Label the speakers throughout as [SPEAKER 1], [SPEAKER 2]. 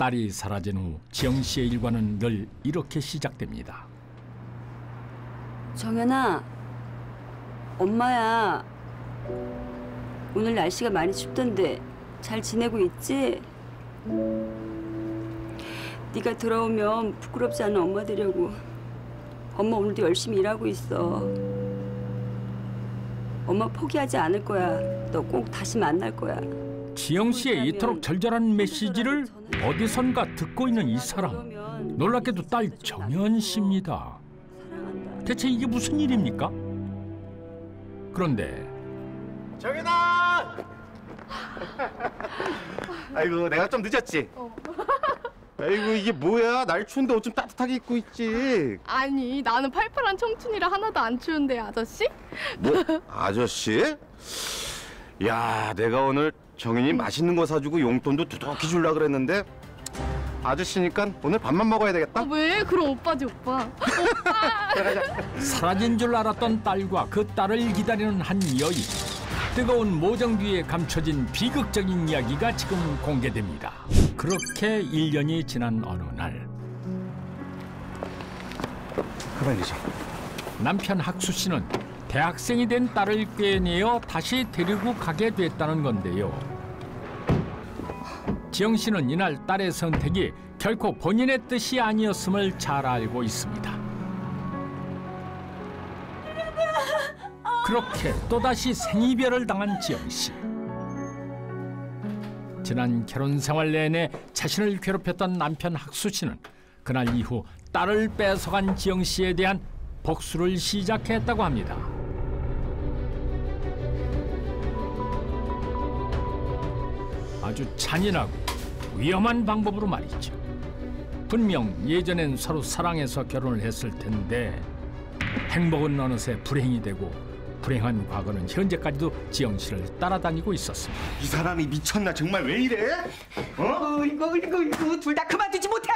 [SPEAKER 1] 딸이 사라진 후 지영 씨의 일과는 늘 이렇게 시작됩니다.
[SPEAKER 2] 정연아, 엄마야. 오늘 날씨가 많이 춥던데 잘 지내고 있지? 네가 들어오면 부끄럽지 않은 엄마 되려고 엄마 오늘도 열심히 일하고 있어. 엄마 포기하지 않을 거야. 너 꼭 다시 만날 거야.
[SPEAKER 1] 지영 씨의 이토록 절절한 메시지를 어디선가 듣고 있는 이 사람. 놀랍게도 딸 정연 씨입니다. 대체 이게 무슨 일입니까? 그런데
[SPEAKER 3] 정연아! 아이고 내가 좀 늦었지? 아이고 이게 뭐야? 날 추운데 옷 좀 따뜻하게 입고 있지.
[SPEAKER 4] 아니 나는 팔팔한 청춘이라 하나도 안 추운데 아저씨?
[SPEAKER 3] 뭐? 아저씨? 야 내가 오늘 정연이 맛있는 거 사주고 용돈도 두둑히 주려고 그랬는데 아저씨니까 오늘 밥만 먹어야 되겠다.
[SPEAKER 4] 왜? 그럼 오빠지 오빠.
[SPEAKER 1] 사라진 줄 알았던 딸과 그 딸을 기다리는 한 여인. 뜨거운 모정 뒤에 감춰진 비극적인 이야기가 지금 공개됩니다. 그렇게 1년이 지난 어느 날
[SPEAKER 3] 가만히 계셔.
[SPEAKER 1] 남편 학수 씨는 대학생이 된 딸을 꿰내어 다시 데리고 가게 됐다는 건데요. 지영 씨는 이날 딸의 선택이 결코 본인의 뜻이 아니었음을 잘 알고 있습니다. 그렇게 또다시 생이별을 당한 지영 씨. 지난 결혼 생활 내내 자신을 괴롭혔던 남편 학수 씨는 그날 이후 딸을 뺏어간 지영 씨에 대한 복수를 시작했다고 합니다. 아주 잔인하고 위험한 방법으로 말이죠. 분명 예전엔 서로 사랑해서 결혼을 했을 텐데 행복은 어느새 불행이 되고 불행한 과거는 현재까지도 지영 씨를 따라다니고 있었습니다.
[SPEAKER 3] 이 사람이 미쳤나 정말 왜 이래? 어?
[SPEAKER 5] 이거 둘 다 그만두지 못해?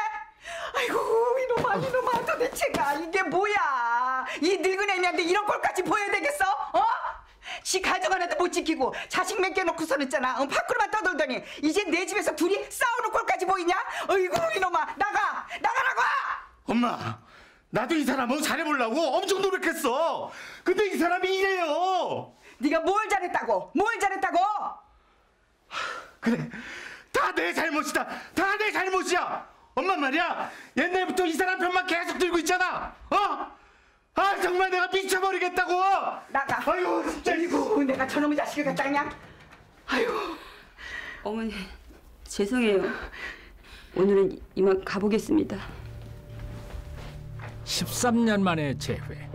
[SPEAKER 5] 아이고 이놈아 도대체가 이게 뭐야? 이 늙은 애미한테 이런 꼴까지 보여야 되겠어? 어? 지 가정 하나도 못 지키고 자식 맡겨놓고서는 있잖아 밖으로만 떠돌더니 이제 내 집에서 둘이 싸우는 꼴까지 보이냐? 어이구 이놈아 나가라고!
[SPEAKER 3] 엄마 나도 이 사람하고 잘해보려고 엄청 노력했어. 근데 이 사람이 이래요.
[SPEAKER 5] 네가 뭘 잘했다고?
[SPEAKER 3] 그래 다 내 잘못이다. 다 내 잘못이야. 엄마 말이야 옛날부터 이 사람 편만 계속 들고 있잖아. 아 정말 내가 미쳐버리겠다고.
[SPEAKER 5] 나가.
[SPEAKER 3] 아이고 진짜
[SPEAKER 5] 아이고 내가 저놈의 자식을 갖다 그냥. 아이고
[SPEAKER 2] 어머니, 죄송해요. 오늘은 이만 가보겠습니다.
[SPEAKER 1] 13년 만의 재회.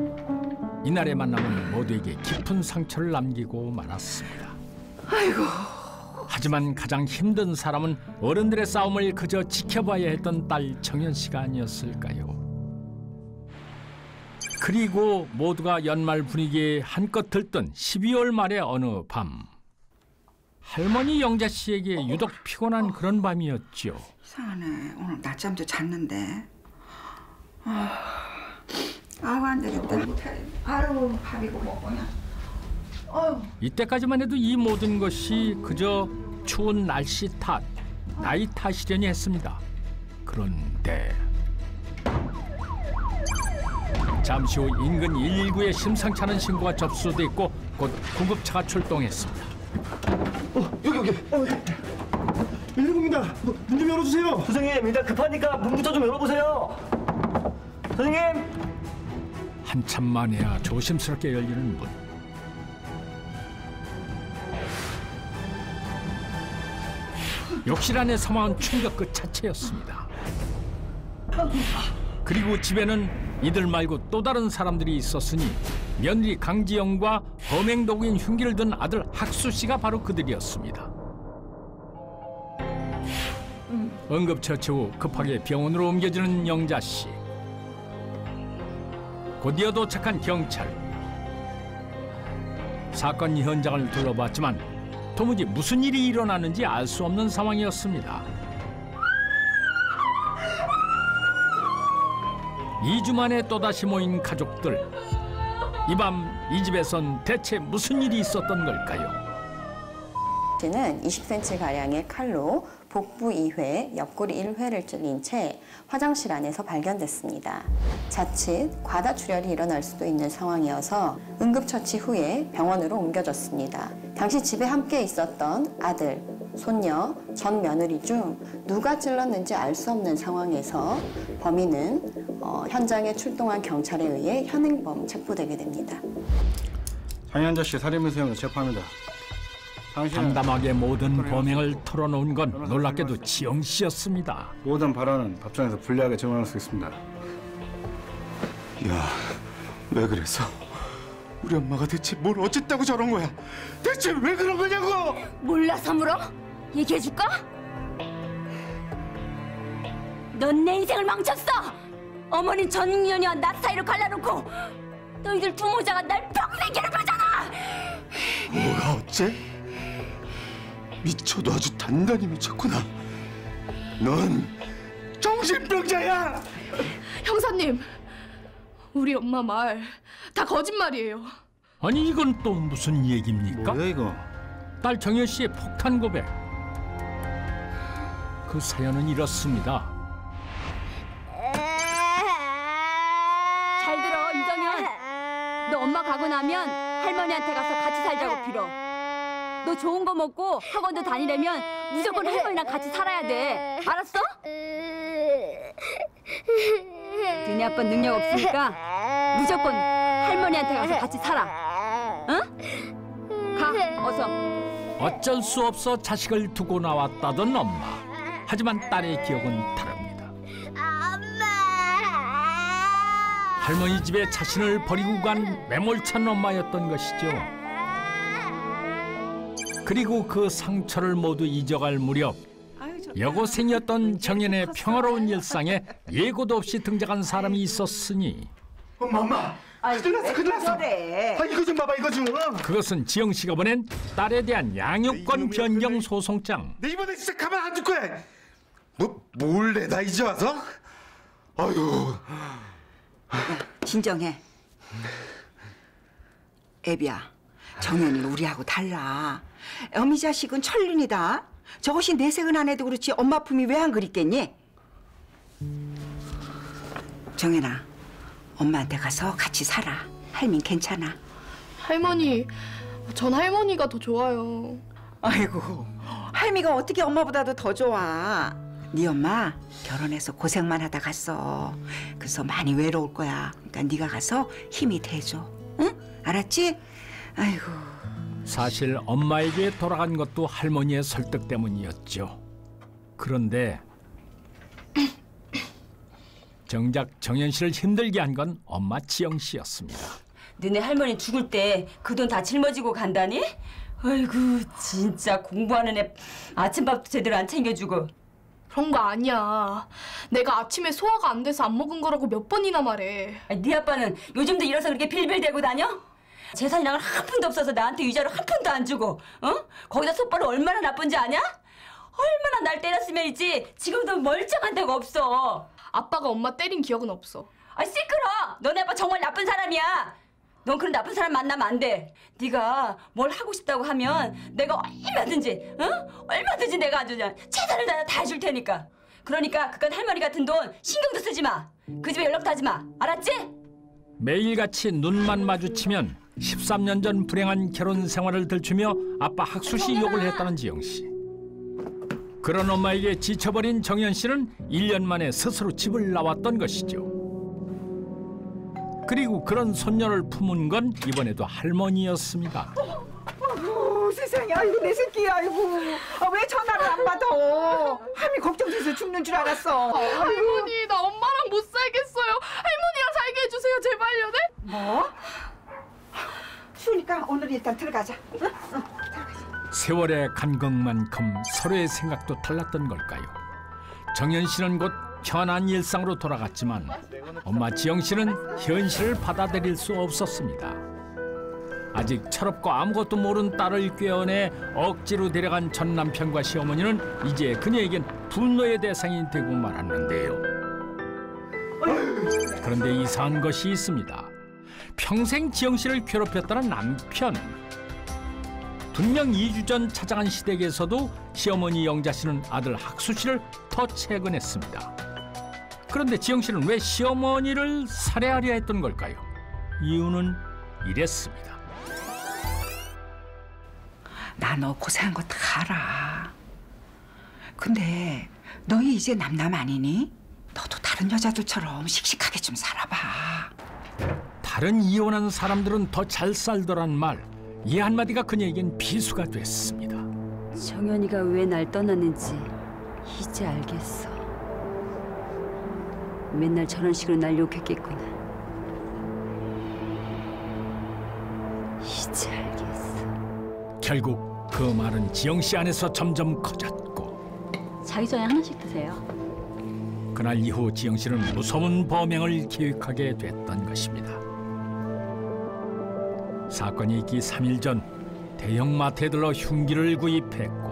[SPEAKER 1] 이날의 만남은 모두에게 깊은 상처를 남기고 말았습니다.
[SPEAKER 5] 아이고.
[SPEAKER 1] 하지만 가장 힘든 사람은 어른들의 싸움을 그저 지켜봐야 했던 딸 정연 씨가 아니었을까요? 그리고 모두가 연말 분위기에 한껏 들뜬 12월 말의 어느 밤. 할머니 영자 씨에게 유독 피곤한 그런 밤이었죠.
[SPEAKER 5] 이상하네. 오늘 낮잠도 잤는데. 안 되겠다. 아유 밥이고 먹고냐.
[SPEAKER 1] 이때까지만 해도 이 모든 것이 그저 추운 날씨 탓, 나이 탓이려니 했습니다. 그런데 잠시 후 인근 119에 심상치 않은 신고가 접수됐고 곧 구급차가 출동했습니다.
[SPEAKER 3] 여기 119입니다. 문 좀 열어주세요.
[SPEAKER 6] 선생님 일단 급하니까 문부터 좀 열어보세요. 선생님.
[SPEAKER 1] 한참 만에야 조심스럽게 열리는 문. 욕실 안에 사망한 충격 그 자체였습니다. 그리고 집에는 이들 말고 또 다른 사람들이 있었으니 며느리 강지영과 범행도구인 흉기를 든 아들 학수 씨가 바로 그들이었습니다. 응급처치 후 급하게 병원으로 옮겨지는 영자 씨. 곧이어 도착한 경찰. 사건 현장을 둘러봤지만 도무지 무슨 일이 일어나는지 알 수 없는 상황이었습니다. 2주 만에 또다시 모인 가족들. 이 밤 이 집에선 대체 무슨 일이 있었던 걸까요?
[SPEAKER 7] 씨는 20cm가량의 칼로 복부 2회, 옆구리 1회를 찔린 채 화장실 안에서 발견됐습니다. 자칫 과다출혈이 일어날 수도 있는 상황이어서 응급처치 후에 병원으로 옮겨졌습니다. 당시 집에 함께 있었던 아들, 손녀, 전 며느리 중 누가 찔렀는지 알 수 없는 상황에서 범인은 현장에 출동한 경찰에 의해 현행범 체포되게 됩니다.
[SPEAKER 8] 장현자 씨 살인미수 혐의로 체포합니다. 당신은
[SPEAKER 1] 담담하게 모든 범행을 털어놓은 건 놀랍게도 지영 씨였습니다.
[SPEAKER 8] 모든 발언은 법정에서 불리하게 증언할 수 있습니다.
[SPEAKER 3] 야, 왜 그랬어? 우리 엄마가 대체 뭘 어쨌다고 저런 거야? 대체 왜 그런 거냐고!
[SPEAKER 2] 몰라서 물어? 얘기해줄까? 넌 내 인생을 망쳤어! 어머닌 전년이와 나 사이를 갈라놓고 너희들 두 모자가 날 평생 괴롭혔잖아!
[SPEAKER 3] 뭐가 어째? 미쳐도 아주 단단히 미쳤구나. 넌 정신병자야!
[SPEAKER 4] 형사님, 우리 엄마 말 다 거짓말이에요.
[SPEAKER 1] 아니 이건 또 무슨 얘기입니까?
[SPEAKER 8] 뭐야 이거?
[SPEAKER 1] 딸 정현 씨의 폭탄 고백. 그 사연은 이렇습니다.
[SPEAKER 2] 잘 들어, 이정현. 너 엄마 가고 나면 할머니한테 가서 같이 살자고 빌어. 너 좋은 거 먹고 학원도 다니려면 무조건 할머니랑 같이 살아야 돼. 알았어? 너네 아빠 능력 없으니까 무조건 할머니한테 가서 같이 살아. 응? 가, 어서.
[SPEAKER 1] 어쩔 수 없어 자식을 두고 나왔다던 엄마. 하지만 딸의 기억은 다릅니다. 할머니 집에 자신을 버리고 간 매몰찬 엄마였던 것이죠. 그리고 그 상처를 모두 잊어갈 무렵 여고생이었던 정연의 평화로운 일상에 예고도 없이 등장한 사람이 있었으니
[SPEAKER 3] 엄마! 큰일 났어, 큰일 났어! 아, 이거 좀 봐봐, 이거 좀!
[SPEAKER 1] 그것은 지영 씨가 보낸 딸에 대한 양육권 변경 소송장.
[SPEAKER 3] 내 이번에 진짜 가만 안 둘 거야! 뭐, 몰래 나 이제 와서? 아유...
[SPEAKER 5] 진정해. 애비야, 정연이는 우리하고 달라. 어미 자식은 천륜이다. 저것이 내색은 안 해도 그렇지 엄마 품이 왜 안 그립겠니? 정연아, 엄마한테 가서 같이 살아. 할민 괜찮아.
[SPEAKER 4] 할머니, 전 할머니가 더 좋아요.
[SPEAKER 5] 아이고, 할미가 어떻게 엄마보다도 더 좋아. 네 엄마 결혼해서 고생만 하다 갔어. 그래서 많이 외로울 거야. 그러니까 네가 가서 힘이 돼줘. 응? 알았지? 아이고.
[SPEAKER 1] 사실 엄마에게 돌아간 것도 할머니의 설득 때문이었죠. 그런데 정작 정연 씨를 힘들게 한 건 엄마 지영 씨였습니다.
[SPEAKER 2] 너네 할머니 죽을 때 그 돈 다 짊어지고 간다니? 아이고 진짜 공부하는 애 아침밥도 제대로 안 챙겨주고.
[SPEAKER 4] 그런 거 아니야. 내가 아침에 소화가 안 돼서 안 먹은 거라고 몇 번이나 말해.
[SPEAKER 2] 아니, 네 아빠는 요즘도 일어서 그렇게 빌빌대고 다녀? 재산이랑은 한 푼도 없어서 나한테 위자료 한 푼도 안 주고, 어? 거기다 속벌은 얼마나 나쁜지 아냐? 얼마나 날 때렸으면이지 지금도 멀쩡한 데가 없어.
[SPEAKER 4] 아빠가 엄마 때린 기억은 없어.
[SPEAKER 2] 아 시끄러! 너네 아빠 정말 나쁜 사람이야. 넌 그런 나쁜 사람 만나면 안 돼. 네가 뭘 하고 싶다고 하면 내가 얼마든지, 어? 얼마든지 내가 아주 그냥 최선을 다해 다 해줄 테니까. 그러니까 그깟 할머니 같은 돈 신경도 쓰지 마. 그 집에 연락도 하지 마. 알았지?
[SPEAKER 1] 매일같이 눈만 마주치면 13년 전 불행한 결혼 생활을 들추며 아빠 학수시 욕을 했다는 지영 씨. 그런 엄마에게 지쳐버린 정연 씨는 1년 만에 스스로 집을 나왔던 것이죠. 그리고 그런 손녀를 품은 건 이번에도 할머니였습니다.
[SPEAKER 5] 세상에, 아이고 내 새끼, 아이고. 왜 전화를 안 받아? 할미 걱정돼서 죽는 줄 알았어.
[SPEAKER 4] 할머니, 나 엄마랑 못 살겠어요. 할머니랑 살게 해주세요, 제발요, 네?
[SPEAKER 5] 뭐? 추우니까 오늘 일단 들어가자. 응? 들어가자.
[SPEAKER 1] 세월의 간극만큼 서로의 생각도 달랐던 걸까요? 정연 씨는 곧 편한 일상으로 돌아갔지만 엄마 지영 씨는 현실을 받아들일 수 없었습니다. 아직 철없고 아무것도 모르는 딸을 꿰어내 억지로 데려간 전 남편과 시어머니는 이제 그녀에겐 분노의 대상이 되고 말았는데요. 그런데 이상한 것이 있습니다. 평생 지영 씨를 괴롭혔다는 남편. 분명 2주 전 찾아간 시댁에서도 시어머니 영자 씨는 아들 학수 씨를 더 채근했습니다. 그런데 지영 씨는 왜 시어머니를 살해하려 했던 걸까요? 이유는 이랬습니다.
[SPEAKER 5] 나 너 고생한 거 다 알아. 근데 너희 이제 남남 아니니? 너도 다른 여자들처럼 씩씩하게 좀 살아봐.
[SPEAKER 1] 다른 이혼한 사람들은 더 잘 살더란 말, 이 한마디가 그녀에겐 비수가 됐습니다.
[SPEAKER 2] 정연이가 왜 날 떠났는지 이제 알겠어. 맨날 저런 식으로 날 욕했겠구나. 이제 알겠어.
[SPEAKER 1] 결국 그 말은 지영 씨 안에서 점점 커졌고
[SPEAKER 2] 자기 전에 하나씩 드세요.
[SPEAKER 1] 그날 이후 지영 씨는 무서운 범행을 계획하게 됐던 것입니다. 사건이 있기 3일 전 대형마트에 들러 흉기를 구입했고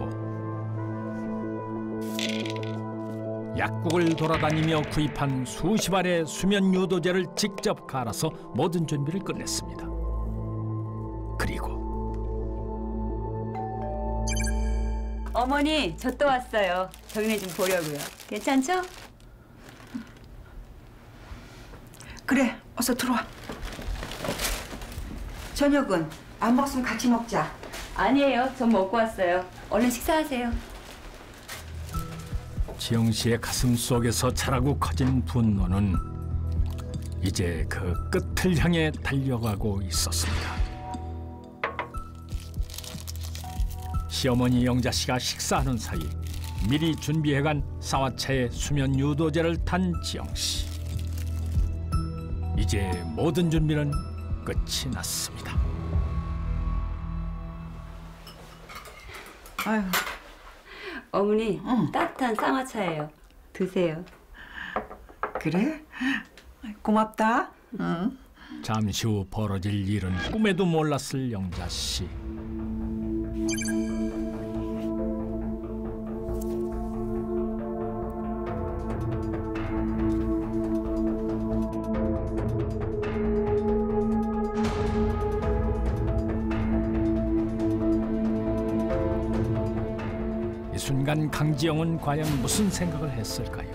[SPEAKER 1] 약국을 돌아다니며 구입한 수십 알의 수면 유도제를 직접 갈아서 모든 준비를 끝냈습니다. 그리고
[SPEAKER 2] 어머니, 저 또 왔어요. 정연이 좀 보려고요. 괜찮죠?
[SPEAKER 5] 그래, 어서 들어와. 저녁은 안 먹었으면 같이 먹자.
[SPEAKER 2] 아니에요. 전 먹고 왔어요. 얼른 식사하세요.
[SPEAKER 1] 지영 씨의 가슴 속에서 자라고 커진 분노는 이제 그 끝을 향해 달려가고 있었습니다. 시어머니 영자 씨가 식사하는 사이 미리 준비해간 쌍화차에 수면 유도제를 탄 지영 씨. 이제 모든 준비는 끝이 났습니다.
[SPEAKER 5] 아유,
[SPEAKER 2] 어머니, 따뜻한 쌍화차예요. 드세요.
[SPEAKER 5] 그래? 고맙다. 응.
[SPEAKER 1] 잠시 후 벌어질 일은 꿈에도 몰랐을 영자 씨. 이 순간 강지영은 과연 무슨 생각을 했을까요?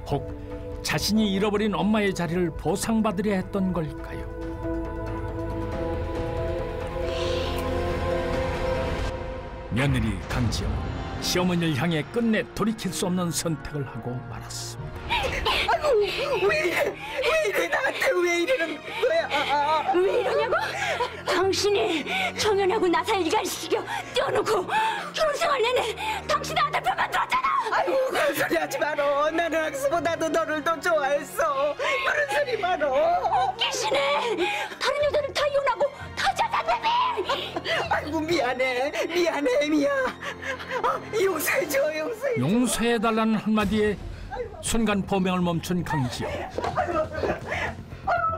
[SPEAKER 1] 혹 자신이 잃어버린 엄마의 자리를 보상받으려 했던 걸까요? 며느리 강지영, 시어머니를 향해 끝내 돌이킬 수 없는 선택을 하고 말았습니다.
[SPEAKER 5] 왜 이래 나한테 왜 이러는 거야?
[SPEAKER 2] 왜 이러냐고? 당신이 정연하고 나사를 이갈시켜 떼어놓고 결혼생활 내내 당신의 아들 뼈만 들었잖아.
[SPEAKER 5] 아이고 그런 소리 하지 마라. 나는 학수보다도 너를 더 좋아했어. 그런 소리 마라.
[SPEAKER 2] 웃기시네. 다른 여자를 다 이혼하고 다 자살했네.
[SPEAKER 5] 아이고 미안해. 용서해줘.
[SPEAKER 1] 용서해달라는 한마디에 순간 범행을 멈춘 강지영.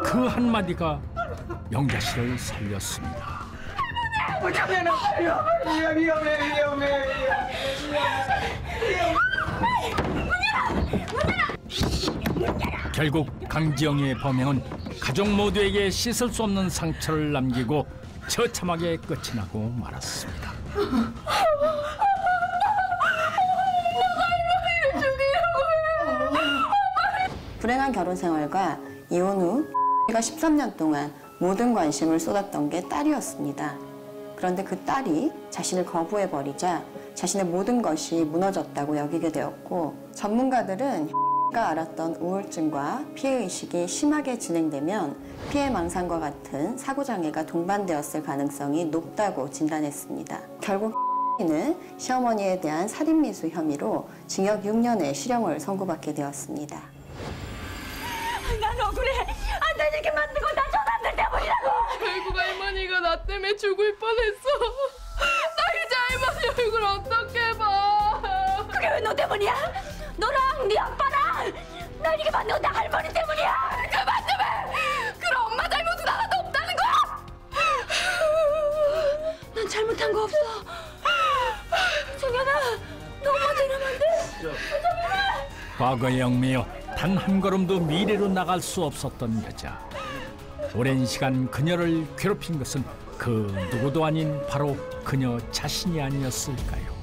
[SPEAKER 1] 그 한마디가 영자 씨를 살렸습니다.
[SPEAKER 5] 어쩌면은 위험해.
[SPEAKER 1] 결국 강지영의 범행은 가족 모두에게 씻을 수 없는 상처를 남기고 처참하게 끝이 나고 말았습니다.
[SPEAKER 7] 불행한 결혼 생활과 이혼 후 가 13년 동안 모든 관심을 쏟았던 게 딸이었습니다. 그런데 그 딸이 자신을 거부해버리자 자신의 모든 것이 무너졌다고 여기게 되었고, 전문가들은 가 알았던 우울증과 피해의식이 심하게 진행되면 피해망상과 같은 사고장애가 동반되었을 가능성이 높다고 진단했습니다. 결국 는 시어머니에 대한 살인미수 혐의로 징역 6년의 실형을 선고받게 되었습니다.
[SPEAKER 2] 난 억울해. 안 되게 만들고 다 저놈들 때문이라고.
[SPEAKER 4] 결국 할머니가 나 때문에 죽을 뻔했어. 나 이제 할머니 얼굴 어떻게 봐.
[SPEAKER 2] 그게 왜 너 때문이야? 너랑 네 아빠랑 날 이게 만든 건 다 할머니 때문이야.
[SPEAKER 4] 그만 좀 해. 그럼 엄마 잘못은 하나도 없다는 거야?
[SPEAKER 2] 난 잘못한 거 없어. 정연아, 너 엄마한테 이러면 안 돼.
[SPEAKER 1] 과거에 얽매여 단 한 걸음도 미래로 나갈 수 없었던 여자. 오랜 시간 그녀를 괴롭힌 것은 그 누구도 아닌 바로 그녀 자신이 아니었을까요?